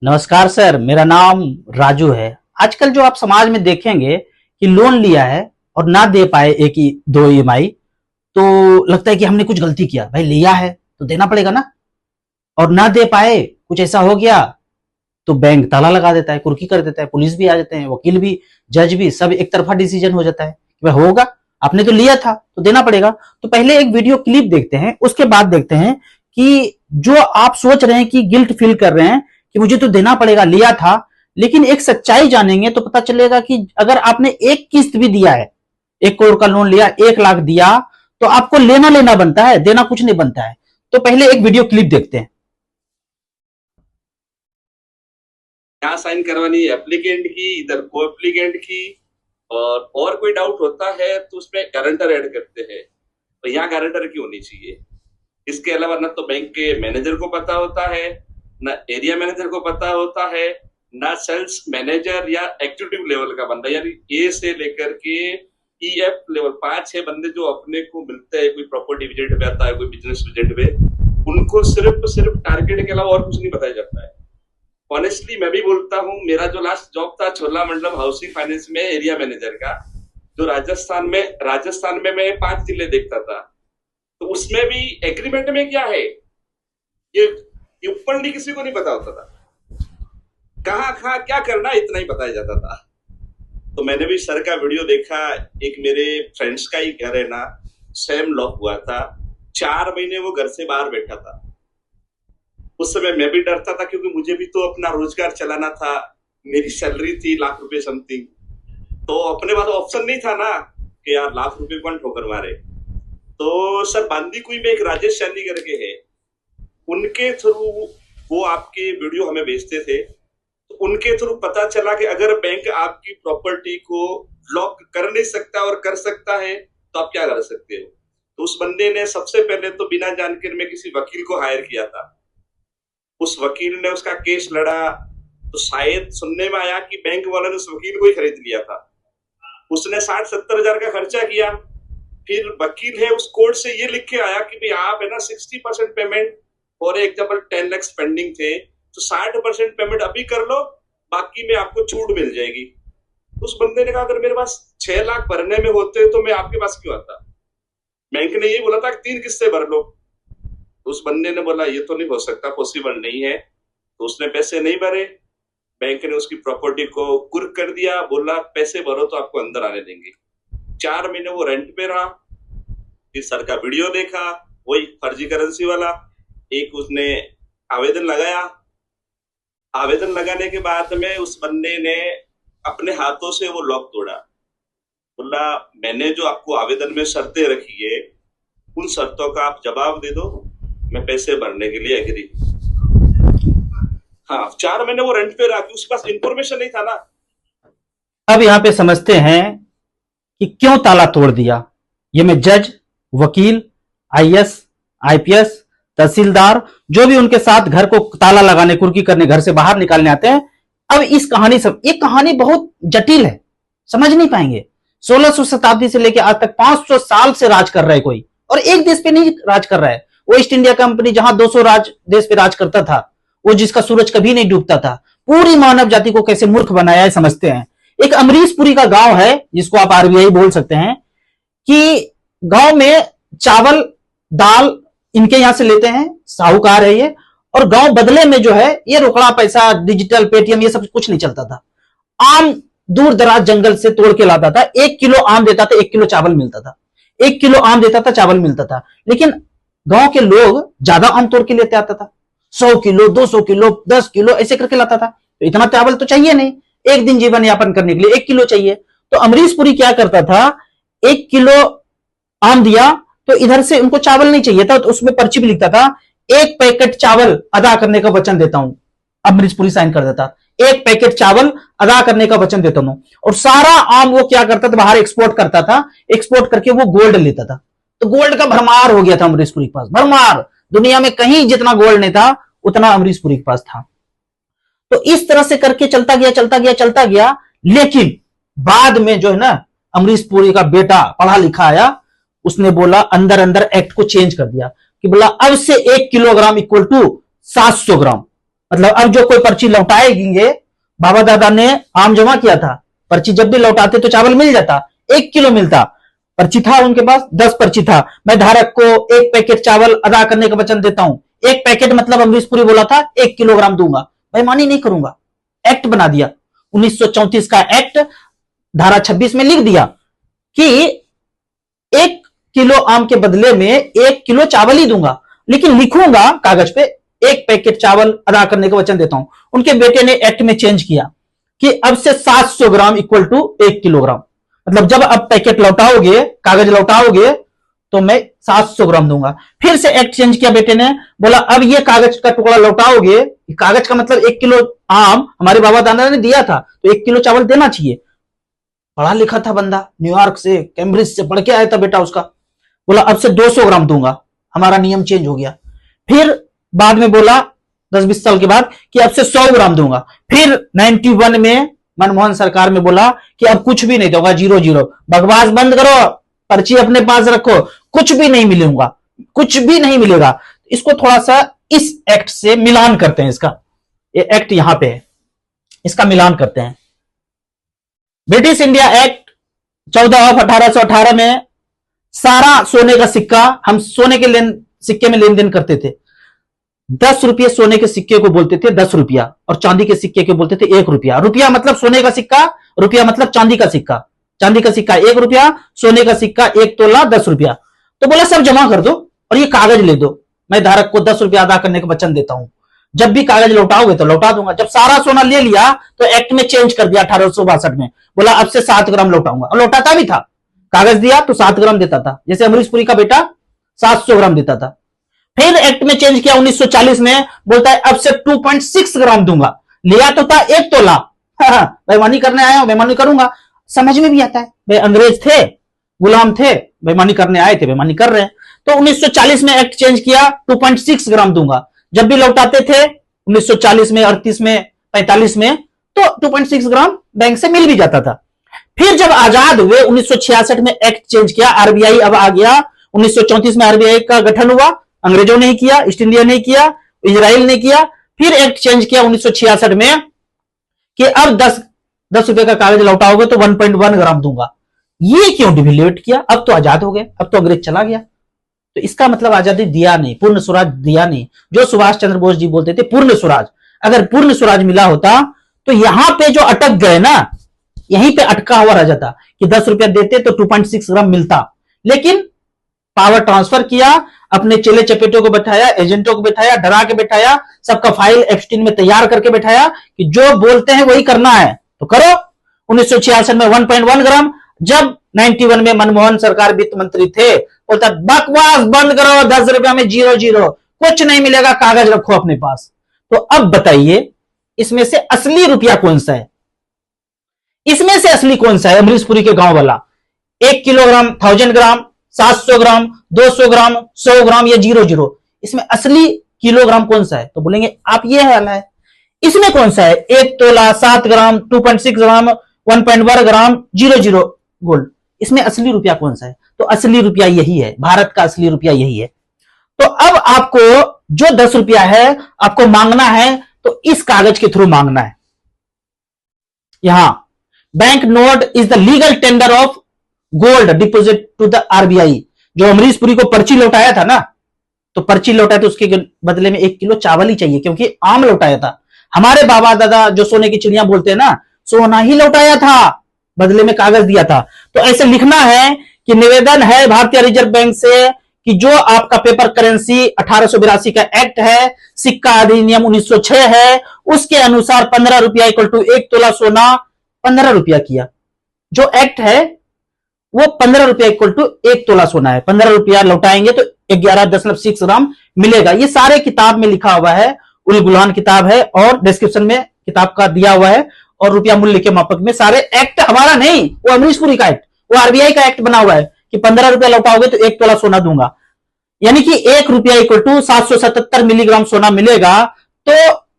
नमस्कार सर, मेरा नाम राजू है। आजकल जो आप समाज में देखेंगे कि लोन लिया है और ना दे पाए एक ही दो ईएमआई, तो लगता है कि हमने कुछ गलती किया। भाई लिया है तो देना पड़ेगा ना। और ना दे पाए, कुछ ऐसा हो गया तो बैंक ताला लगा देता है, कुर्की कर देता है, पुलिस भी आ जाते हैं, वकील भी, जज भी, सब एक तरफा डिसीजन हो जाता है कि भाई होगा, आपने तो लिया था तो देना पड़ेगा। तो पहले एक वीडियो क्लिप देखते हैं, उसके बाद देखते हैं कि जो आप सोच रहे हैं कि गिल्ट फील कर रहे हैं कि मुझे तो देना पड़ेगा, लिया था, लेकिन एक सच्चाई जानेंगे तो पता चलेगा कि अगर आपने एक किस्त भी दिया है, 1 करोड़ का लोन लिया, 1 लाख दिया, तो आपको लेना लेना बनता है, देना कुछ नहीं बनता है। तो पहले एक वीडियो क्लिप देखते हैं। यहाँ साइन करवानी है एप्लीकेंट की, इधर को एप्लीकेंट की, और कोई डाउट होता है तो उसमें गारंटर ऐड करते हैं। तो यहाँ गारंटर की होनी चाहिए। इसके अलावा ना तो बैंक के मैनेजर को पता होता है, ना एरिया मैनेजर को पता होता है, ना सेल्स मैनेजर या एग्जीक्यूटिव लेवल का बंदा, यानी ए से लेकर के ईएफ लेवल 5-6 बंदे जो अपने को मिलते हैं, कोई प्रॉपर्टी विजिट पे आता है, कोई बिजनेस विजिट पे, उनको सिर्फ टारगेट के अलावा और कुछ नहीं बताया जाता है। ऑनेस्टली मैं भी बोलता हूँ, मेरा जो लास्ट जॉब था छोलामंडलम हाउसिंग फाइनेंस में एरिया मैनेजर का, जो राजस्थान में मैं 5 जिले देखता था, तो उसमें भी एग्रीमेंट में क्या है ये ऊपर किसी को नहीं पता होता था। कहाँ क्या करना इतना ही बताया जाता था। तो मैंने भी सर का वीडियो देखा। एक मेरे फ्रेंड्स का ही घर है ना, सेम लॉक हुआ था, 4 महीने वो घर से बाहर बैठा था। उस समय मैं भी डरता था क्योंकि मुझे भी तो अपना रोजगार चलाना था। मेरी सैलरी थी ₹1,00,000 समथिंग, तो अपने पास ऑप्शन नहीं था ना कि यार ₹1,00,000 कौन ठोकर मारे। तो सर बांदीकुई में एक राजेश सैनी करके है, उनके थ्रू वो आपके वीडियो हमें भेजते थे। तो उनके थ्रू पता चला कि अगर बैंक आपकी प्रॉपर्टी को लॉक कर नहीं सकता और कर सकता है तो आप क्या कर सकते हो। तो उस बंदे ने सबसे पहले तो बिना जानकारी में किसी वकील को हायर किया था। उस वकील ने उसका केस लड़ा, तो शायद सुनने में आया कि बैंक वालों ने उस वकील को ही खरीद लिया था। उसने 60-70 हजार का खर्चा किया। फिर वकील है उस कोर्ट से ये लिख के आया कि भाई आप है ना 60% payment, for example 10 lakh pending थे, तो 60% पेमेंट अभी कर लो, बाकी में आपको छूट मिल जाएगी। तो उस बंदे ने कहा अगर मेरे पास 6 लाख भरने में होते तो मैं आपके पास क्यों आता। बैंक ने ये बोला था कि 3 किस्तें भर लो। तो उस बंदे ने बोला ये तो नहीं हो सकता, पॉसिबल नहीं है। तो उसने पैसे नहीं भरे। बैंक ने उसकी प्रॉपर्टी को कुर्क कर दिया, बोला पैसे भरो तो आपको अंदर आने देंगे। 4 महीने वो रेंट पे रहा। फिर सर का वीडियो देखा, वही फर्जी करेंसी वाला, एक उसने आवेदन लगाया। आवेदन लगाने के बाद में उस बंदे ने अपने हाथों से वो लॉक तोड़ा। बोला मैंने जो आपको आवेदन में शर्तें रखी है, उन शर्तों का आप जवाब दे दो, मैं पैसे भरने के लिए एग्री। हाँ, 4 महीने वो रेंट पे रहा, उसके पास इंफॉर्मेशन नहीं था ना। अब यहां पे समझते हैं कि क्यों ताला तोड़ दिया। ये में जज, वकील, आईएएस, आईपीएस, तहसीलदार, जो भी उनके साथ घर को ताला लगाने, कुर्की करने, घर से बाहर निकालने आते हैं। अब इस कहानी सब, एक कहानी बहुत जटिल है, समझ नहीं पाएंगे। 1600 शताब्दी से लेकर आज तक 500 साल से राज कर रहा है कोई, और एक देश पे नहीं राज कर रहा है। वो ईस्ट इंडिया कंपनी जहां 200 देश पे राज करता था, वो जिसका सूरज कभी नहीं डूबता था, पूरी मानव जाति को कैसे मूर्ख बनाया है समझते हैं। एक अमरीशपुरी का गांव है, जिसको आप आरबीआई बोल सकते हैं, कि गांव में चावल दाल इनके यहां से लेते हैं, साहूकार है ये, और गांव बदले में जो है ये रोकड़ा पैसा, डिजिटल पेटीएम, ये सब कुछ नहीं चलता था। आम दूर दराज जंगल से तोड़ के लाता था, 1 किलो आम देता था, 1 किलो चावल मिलता था। 1 किलो आम देता था, चावल मिलता था। लेकिन गांव के लोग ज्यादा आम तोड़ के लेते आता था, 100 किलो, 200 किलो, 10 किलो ऐसे करके लाता था। तो इतना चावल तो चाहिए नहीं, एक दिन जीवन यापन करने के लिए 1 किलो चाहिए। तो अमरीशपुरी क्या करता था, 1 किलो आम दिया तो इधर से उनको चावल नहीं चाहिए था, तो उसमें पर्ची भी लिखता था 1 पैकेट चावल अदा करने का वचन देता हूं। अमरीशपुरी साइन कर देता, 1 पैकेट चावल अदा करने का वचन देता हूं। और सारा आम वो क्या करता था, बाहर एक्सपोर्ट करता था, एक्सपोर्ट करके वो गोल्ड लेता था। तो गोल्ड का भरमार हो गया था अमरीशपुरी के पास, भरमार। दुनिया में कहीं जितना गोल्ड नहीं था उतना अमरीशपुरी के पास था। तो इस तरह से करके चलता गया। लेकिन बाद में जो है ना, अमरीशपुरी का बेटा पढ़ा लिखा आया, उसने बोला अंदर अंदर एक्ट को चेंज कर दिया कि बोला अब से 1 किलोग्राम इक्वल टू 700 ग्राम। मतलब अब जो कोई पर्ची लौटाएंगे, बाबा दादा ने आम जमा किया था, पर्ची जब भी लौटाते तो चावल मिल जाता, 1 किलो मिलता, पर्ची था उनके पास, 10 पर्ची था, मैं धारक को 1 पैकेट चावल अदा करने का वचन देता हूं। 1 पैकेट मतलब अमरीश पुरी बोला था 1 किलोग्राम दूंगा, बेईमानी नहीं करूंगा, एक्ट बना दिया। 1934 का एक्ट धारा 26 में लिख दिया कि 1 किलो आम के बदले में 1 किलो चावल ही दूंगा, लेकिन लिखूंगा कागज पे 1 पैकेट चावल अदा करने का वचन देता हूं। उनके बेटे ने एक्ट में चेंज किया कि अब से 700 ग्राम इक्वल टू 1 किलोग्राम, मतलब जब अब पैकेट लौटाओगे, कागज लौटाओगे तो मैं 700 ग्राम दूंगा। फिर से एक्ट चेंज किया बेटे ने, बोला अब ये कागज का टुकड़ा लौटाओगे, कागज का मतलब 1 किलो आम हमारे बाबा दादा ने दिया था तो 1 किलो चावल देना चाहिए। पढ़ा लिखा था बंदा, न्यूयॉर्क से, कैम्ब्रिज से पढ़ के आया था बेटा उसका। बोला अब से 200 ग्राम दूंगा, हमारा नियम चेंज हो गया। फिर बाद में बोला 10-20 साल के बाद कि अब से 100 ग्राम दूंगा। फिर 91 में मनमोहन सरकार में बोला कि अब कुछ भी नहीं दूंगा, 0-0, बकवास बंद करो, पर्ची अपने पास रखो, कुछ भी नहीं मिलूंगा, कुछ भी नहीं मिलेगा। इसको थोड़ा सा इस एक्ट से मिलान करते हैं, इसका ये एक्ट यहां पे है, इसका मिलान करते हैं। ब्रिटिश इंडिया एक्ट 14/1818 में सारा सोने का सिक्का, हम सोने के सिक्के में लेन देन करते थे, 10 रुपये सोने के सिक्के को बोलते थे 10 रुपया, और चांदी के सिक्के को बोलते थे 1 रुपया। रुपया मतलब सोने का सिक्का, रुपया मतलब चांदी का सिक्का, चांदी का सिक्का 1 रुपया, सोने का सिक्का 1 तोला 10 रुपया। तो बोला सब जमा कर दो और ये कागज ले दो, मैं धारक को 10 रुपया अदा करने का वचन देता हूं, जब भी कागज लौटाओगे तो लौटा दूंगा। जब सारा सोना ले लिया तो एक्ट में चेंज कर दिया 1862 में, बोला अब से 7 ग्राम लौटाऊंगा, और लौटाता भी था, कागज दिया तो 7 ग्राम देता था, जैसे अमरीश पुरी का बेटा 700 ग्राम देता था। फिर एक्ट में चेंज किया 1940 में, बोलता है अब से 2.6 ग्राम दूंगा, लिया तो था 1 तोला, बेईमानी करने आया हूं, बेईमानी करूंगा, समझ में भी आता है, वे अंग्रेज थे, गुलाम थे, बेईमानी करने आए थे, बेईमानी कर रहे हैं। तो 1940 में एक्ट चेंज किया, 2.6 ग्राम दूंगा, जब भी लौटाते थे 1940 में, 38 में, 45 में, तो 2.6 ग्राम बैंक से मिल भी जाता था। फिर जब आजाद हुए 1966 में एक्ट चेंज किया, आरबीआई अब आ गया। 1934 में आरबीआई का गठन हुआ, अंग्रेजों ने किया, ईस्ट इंडिया ने किया, इजराइल ने किया। फिर एक्ट चेंज किया 1966 में कि अब 10 रुपए का कागज लौटाओगे तो 1.1 ग्राम दूंगा। ये क्यों डिविलेट किया? अब तो आजाद हो गए, अब तो अंग्रेज चला गया, तो इसका मतलब आजादी दिया नहीं, पूर्ण स्वराज दिया नहीं। जो सुभाष चंद्र बोस जी बोलते थे पूर्ण स्वराज, अगर पूर्ण स्वराज मिला होता तो यहां पे जो अटक गए ना, यहीं पे अटका हुआ रह जाता कि 10 रुपया देते तो 2.6 ग्राम मिलता। लेकिन पावर ट्रांसफर किया, अपने चेले चपेटों को बैठाया, एजेंटों को बैठाया, डरा के बैठाया, सबका फाइल एप्स्टीन में तैयार करके बैठाया कि जो बोलते हैं वही करना है तो करो। 1966 में 1.1 ग्राम, जब 91 में मनमोहन सरकार वित्त मंत्री थे, बोलता बकवास बंद करो, 10 रुपया में 0-0, कुछ नहीं मिलेगा, कागज रखो अपने पास। तो अब बताइए इसमें से असली रुपया कौन सा है? इसमें से असली कौन सा है? अमरीश पुरी के गांव वाला 1 किलोग्राम, 1000 ग्राम, 700 ग्राम, 200 ग्राम, 100 ग्राम या 0-0, इसमें असली किलोग्राम कौन सा है? तो बोलेंगे आप ये हाल है। इसमें कौन सा है? 1 तोला, 7 ग्राम, 2.6 ग्राम, 1.1 ग्राम, 0-0 गोल्ड, इसमें असली रुपया कौन सा है? तो असली रुपया यही है, भारत का असली रुपया यही है। तो अब आपको जो 10 रुपया है आपको मांगना है तो इस कागज के थ्रू मांगना है। यहां bank note is the legal tender of gold deposit to the RBI. जो अमरीश पुरी को पर्ची लौटाया था ना, तो पर्ची लौटाया तो उसके बदले में 1 किलो चावल ही चाहिए, क्योंकि आम लौटाया था। हमारे बाबा दादा जो सोने की चिड़िया बोलते हैं ना, सोना ही लौटाया था, बदले में कागज दिया था। तो ऐसे लिखना है कि निवेदन है भारतीय रिजर्व बैंक से कि जो आपका पेपर करेंसी 1882 का एक्ट है, सिक्का अधिनियम 1906 है, उसके अनुसार 15 रुपया इक्वल टू 1 तोला सोना 15 रुपया किया। जो एक्ट है वो 15 रुपया इक्वल टू 1 तोला सोना है। 15 रुपया लौटाएंगे तो 11.6 ग्राम मिलेगा। ये सारे किताब में लिखा हुआ है, उल गुलान किताब है और डिस्क्रिप्शन में किताब का दिया हुआ है, और रुपया मूल्य के मापक में सारे एक्ट, हमारा नहीं, वो अमरीश पुरी का एक्ट, वो आरबीआई का एक्ट बना हुआ है कि 15 रुपया लौटाओगे तो 1 तोला सोना दूंगा, यानी कि 1 रुपया इक्वल टू 777 मिलीग्राम सोना मिलेगा। तो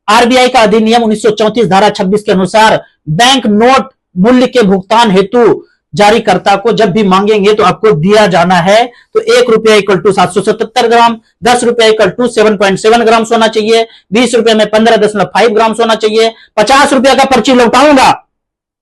आरबीआई का अधिनियम 1934 धारा 26 के अनुसार बैंक नोट मूल्य के भुगतान हेतु जारीकर्ता को जब भी मांगेंगे तो आपको दिया जाना है। तो 1 रुपया इक्वल टू 777 ग्राम, 10 रुपया इक्वल टू 7.7 ग्राम सोना चाहिए, 20 रुपये में 15.5 ग्राम सोना चाहिए, 50 रुपया का पर्ची लौटाऊंगा,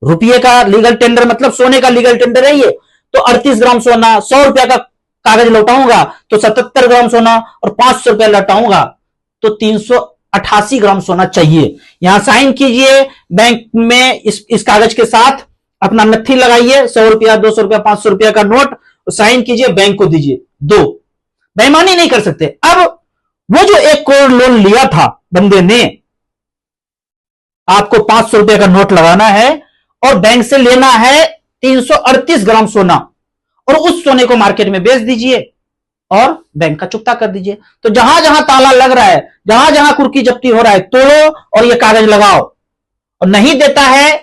रुपये का लीगल टेंडर मतलब सोने का लीगल टेंडर है ये, तो 38 ग्राम सोना, 100 रुपया का कागज लौटाऊंगा तो 77 ग्राम सोना, और 500 रुपया लौटाऊंगा तो 388 ग्राम सोना चाहिए। यहां साइन कीजिए बैंक में इस कागज के साथ, अपना नत्थी लगाइए, 100 रुपया, 200 रुपया, 500 रुपया का नोट साइन कीजिए, बैंक को दीजिए। 2, बेईमानी नहीं कर सकते। अब वो जो 1 करोड़ लोन लिया था बंदे ने, आपको 500 रुपया का नोट लगाना है और बैंक से लेना है 338 ग्राम सोना, और उस सोने को मार्केट में बेच दीजिए और बैंक का चुकता कर दीजिए। तो जहां जहां ताला लग रहा है, जहां जहां कुर्की जब्ती हो रहा है, तोड़ो और ये कागज लगाओ। और नहीं देता है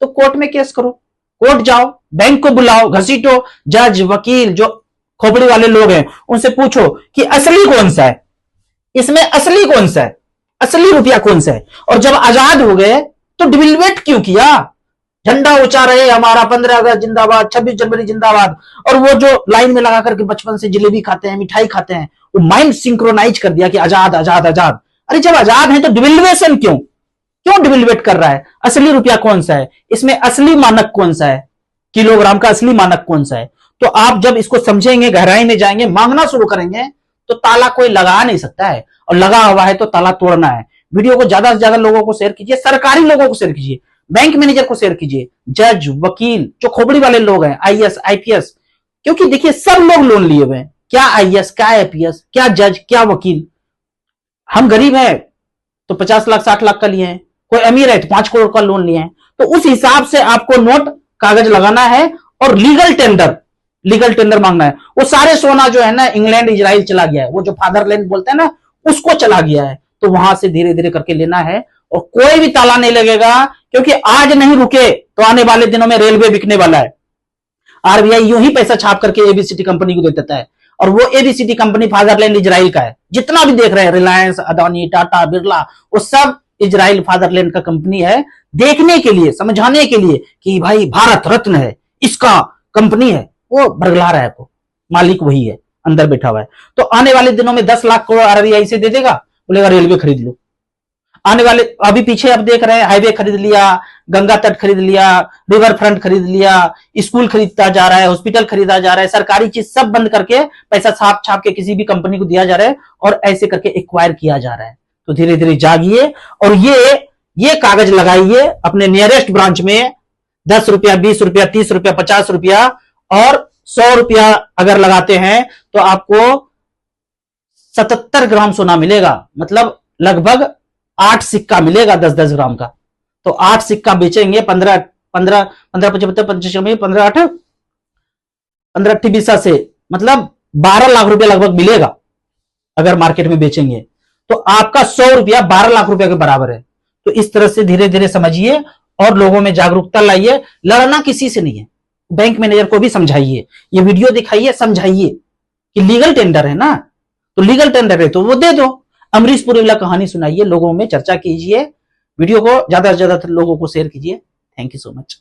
तो कोर्ट में केस करो, कोर्ट जाओ, बैंक को बुलाओ, घसीटो, जज, वकील, जो खोपड़ी वाले लोग हैं उनसे पूछो कि असली कौन सा है, इसमें असली कौन सा है, असली रुपया कौन सा है। और जब आजाद हो गए तो डिविलवेट क्यों किया? झंडा ऊंचा रहे हमारा, 15 अगस्त जिंदाबाद, 26 जनवरी जिंदाबाद, और वो जो लाइन में लगा करके बचपन से जलेबी खाते हैं, मिठाई खाते हैं, वो माइंड सिंक्रोनाइज कर दिया कि आजाद आजाद आजाद। अरे जब आजाद है तो डिविलवेशन क्यों डिविलवेट कर रहा है? असली रुपया कौन सा है, इसमें असली मानक कौन सा है, किलोग्राम का असली मानक कौन सा है? तो आप जब इसको समझेंगे, गहराई में जाएंगे, मांगना शुरू करेंगे, तो ताला कोई लगा नहीं सकता है, और लगा हुआ है तो ताला तोड़ना है। वीडियो को ज्यादा से ज्यादा लोगों को शेयर कीजिए, सरकारी लोगों को शेयर कीजिए, बैंक मैनेजर को शेयर कीजिए, जज, वकील, जो खोपड़ी वाले लोग हैं, आईएएस, आईपीएस, क्योंकि देखिए सब लोग लोन लिए हुए हैं, क्या आईएएस, क्या आईपीएस, क्या जज, क्या वकील। हम गरीब हैं तो 50 लाख 60 लाख का लिए हैं, कोई अमीर है तो 5 करोड़ का लोन लिए हैं। तो उस हिसाब से आपको नोट कागज लगाना है और लीगल टेंडर मांगना है। वो सारे सोना जो है ना इंग्लैंड, इजराइल चला गया है, वो जो फादरलैंड बोलते हैं ना, उसको चला गया है। तो वहां से धीरे धीरे करके लेना है, और कोई भी ताला नहीं लगेगा, क्योंकि आज नहीं रुके तो आने वाले दिनों में रेलवे बिकने वाला है। आरबीआई यूं ही पैसा छाप करके एबीसीडी कंपनी को दे देता है, और वो एबीसीडी कंपनी फादरलैंड इजराइल का है। जितना भी देख रहे हैं, रिलायंस, अदानी, टाटा, बिरला, वो सब इजराइल फादरलैंड का कंपनी है। देखने के लिए, समझाने के लिए कि भाई भारत रत्न है, इसका कंपनी है, वो भरगला रहा है, को मालिक वही है, अंदर बैठा हुआ है। तो आने वाले दिनों में 10 लाख करोड़ आरबीआई से दे देगा, बोलेगा रेलवे खरीद लो। आने वाले, अभी पीछे अब देख रहे हैं, हाईवे खरीद लिया, गंगा तट खरीद लिया, रिवर फ्रंट खरीद लिया, स्कूल खरीदता जा रहा है, हॉस्पिटल खरीदा जा रहा है, सरकारी चीज सब बंद करके पैसा छाप छाप के किसी भी कंपनी को दिया जा रहा है, और ऐसे करके एक्वायर किया जा रहा है। तो धीरे धीरे जागिए और ये कागज लगाइए अपने नियरेस्ट ब्रांच में। 10 रुपया, 20 रुपया, 30 रुपया, 50 रुपया और 100 रुपया अगर लगाते हैं तो आपको 77 ग्राम सोना मिलेगा, मतलब लगभग 8 सिक्का मिलेगा 10-10 ग्राम का। तो 8 सिक्का बेचेंगे, 15 20 से मतलब 12 लाख रुपया लगभग मिलेगा अगर मार्केट में बेचेंगे। तो आपका 100 रुपया 12 लाख रुपया के बराबर है। तो इस तरह से धीरे धीरे समझिए और लोगों में जागरूकता लाइए। लड़ना किसी से नहीं है, बैंक मैनेजर को भी समझाइए, ये वीडियो दिखाइए, समझाइए कि लीगल टेंडर है ना, तो लीगल टेंडर है तो वो दे दो। अमरीश पुरी वाला कहानी सुनाइए, लोगों में चर्चा कीजिए, वीडियो को ज्यादा से ज्यादा लोगों को शेयर कीजिए। Thank you so much.